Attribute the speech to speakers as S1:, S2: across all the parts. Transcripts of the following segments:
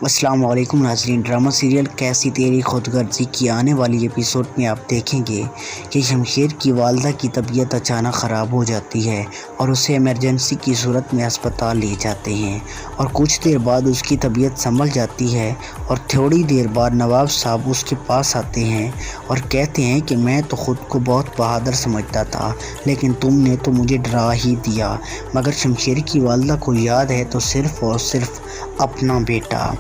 S1: السلام علیکم ناظرین، ڈرامہ سیریل کیسی تیری خود غرضی کی آنے والی ایپیسوڈ میں آپ دیکھیں گے کہ شمشیر کی والدہ کی طبیعت اچانک خراب ہو جاتی ہے اور اسے ایمرجنسی کی صورت میں اسپتال لے جاتے ہیں اور کچھ دیر بعد اس کی طبیعت سنبھل جاتی ہے اور تھوڑی دیر بعد نواب صاحب اس کے پاس آتے ہیں اور کہتے ہیں کہ میں تو خود کو بہت بہادر سمجھتا تھا، لیکن تم نے تو مجھے ڈرا ہی دیا۔ مگر شمشیر کی والدہ کو یاد ہے تو صرف اور صرف اپنا بیٹا۔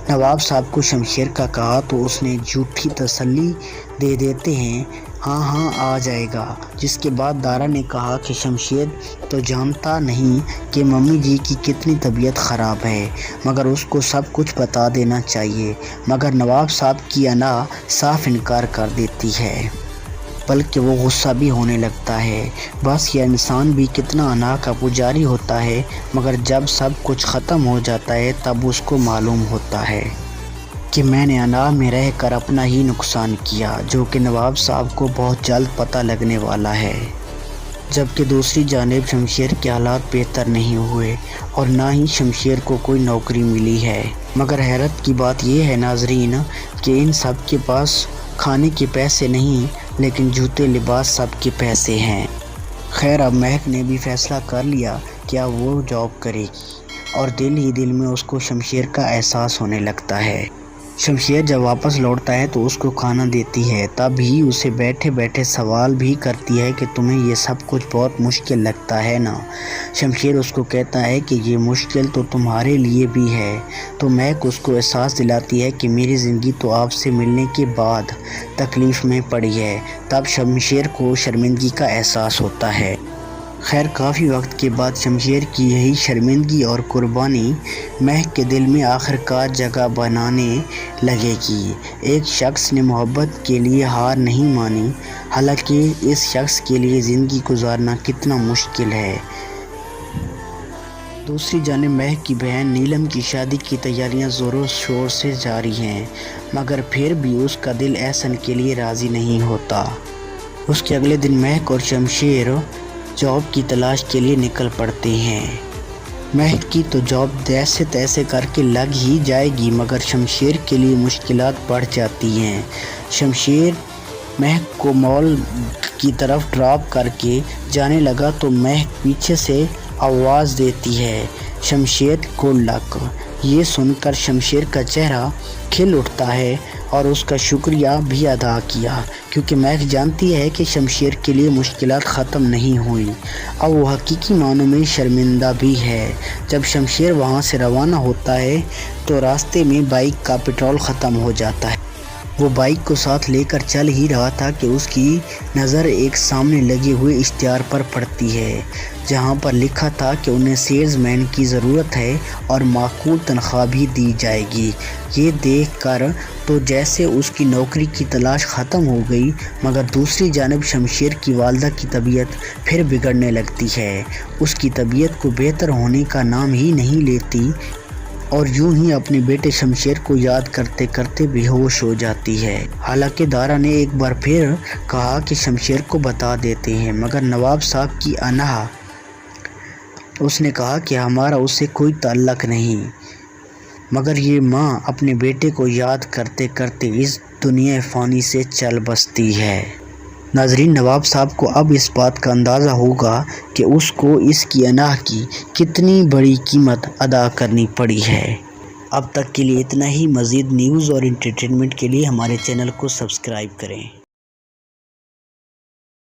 S1: نواب صاحب کو شمشیر کا کہا تو اس نے جھوٹی تسلی دے دیتے ہیں، ہاں آ جائے گا، جس کے بعد دارا نے کہا کہ شمشیر تو جانتا نہیں کہ ممی جی کی کتنی طبیعت خراب ہے، مگر اس کو سب کچھ بتا دینا چاہیے، مگر نواب صاحب کی انا صاف انکار کر دیتی ہے، بلکہ وہ غصہ بھی ہونے لگتا ہے۔ بس یہ انسان بھی کتنا انا کا پجاری ہوتا ہے، مگر جب سب کچھ ختم ہو جاتا ہے تب اس کو معلوم ہوتا ہے کہ میں نے انا میں رہ کر اپنا ہی نقصان کیا، جو کہ نواب صاحب کو بہت جلد پتہ لگنے والا ہے۔ جبکہ دوسری جانب شمشیر کے حالات بہتر نہیں ہوئے اور نہ ہی شمشیر کو کوئی نوکری ملی ہے، مگر حیرت کی بات یہ ہے ناظرین کہ ان سب کے پاس کھانے کے پیسے نہیں، لیکن جوتے لباس سب کے پیسے ہیں۔ خیر، اب مہک نے بھی فیصلہ کر لیا کہ اب وہ جاب کرے گی اور دل ہی دل میں اس کو شمشیر کا احساس ہونے لگتا ہے۔ شمشیر جب واپس لوٹتا ہے تو اس کو کھانا دیتی ہے، تب ہی اسے بیٹھے بیٹھے سوال بھی کرتی ہے کہ تمہیں یہ سب کچھ بہت مشکل لگتا ہے نا؟ شمشیر اس کو کہتا ہے کہ یہ مشکل تو تمہارے لیے بھی ہے، تو مہک اس کو احساس دلاتی ہے کہ میری زندگی تو آپ سے ملنے کے بعد تکلیف میں پڑی ہے، تب شمشیر کو شرمندگی کا احساس ہوتا ہے۔ خیر، کافی وقت کے بعد شمشیر کی یہی شرمندگی اور قربانی مہک کے دل میں آخرکار جگہ بنانے لگے گی۔ ایک شخص نے محبت کے لیے ہار نہیں مانی، حالانکہ اس شخص کے لیے زندگی گزارنا کتنا مشکل ہے۔ دوسری جانب مہک کی بہن نیلم کی شادی کی تیاریاں زور و شور سے جاری ہیں، مگر پھر بھی اس کا دل احسن کے لیے راضی نہیں ہوتا۔ اس کے اگلے دن مہک اور شمشیر جاب کی تلاش کے لیے نکل پڑتے ہیں۔ مہک کی تو جاب جیسے تیسے کر کے لگ ہی جائے گی، مگر شمشیر کے لیے مشکلات بڑھ جاتی ہیں۔ شمشیر مہک کو مال کی طرف ڈراپ کر کے جانے لگا تو مہک پیچھے سے آواز دیتی ہے، شمشیر گڈ لک۔ یہ سن کر شمشیر کا چہرہ کھل اٹھتا ہے اور اس کا شکریہ بھی ادا کیا، کیونکہ مہک جانتی ہے کہ شمشیر کے لیے مشکلات ختم نہیں ہوئی، اب وہ حقیقی معنوں میں شرمندہ بھی ہے۔ جب شمشیر وہاں سے روانہ ہوتا ہے تو راستے میں بائک کا پٹرول ختم ہو جاتا ہے۔ وہ بائک کو ساتھ لے کر چل ہی رہا تھا کہ اس کی نظر ایک سامنے لگے ہوئے اشتہار پر پڑتی ہے، جہاں پر لکھا تھا کہ انہیں سیلز مین کی ضرورت ہے اور معقول تنخواہ بھی دی جائے گی۔ یہ دیکھ کر تو جیسے اس کی نوکری کی تلاش ختم ہو گئی، مگر دوسری جانب شمشیر کی والدہ کی طبیعت پھر بگڑنے لگتی ہے۔ اس کی طبیعت کو بہتر ہونے کا نام ہی نہیں لیتی اور یوں ہی اپنے بیٹے شمشیر کو یاد کرتے کرتے بے ہوش ہو جاتی ہے۔ حالانکہ دارا نے ایک بار پھر کہا کہ شمشیر کو بتا دیتے ہیں، مگر نواب صاحب کی انا، اس نے کہا کہ ہمارا اس سے کوئی تعلق نہیں، مگر یہ ماں اپنے بیٹے کو یاد کرتے کرتے اس دنیا فانی سے چل بستی ہے۔ ناظرین، نواب صاحب کو اب اس بات کا اندازہ ہوگا کہ اس کو اس کی انا کی کتنی بڑی قیمت ادا کرنی پڑی ہے۔ اب تک کے لیے اتنا ہی۔ مزید نیوز اور انٹرٹینمنٹ کے لیے ہمارے چینل کو سبسکرائب کریں۔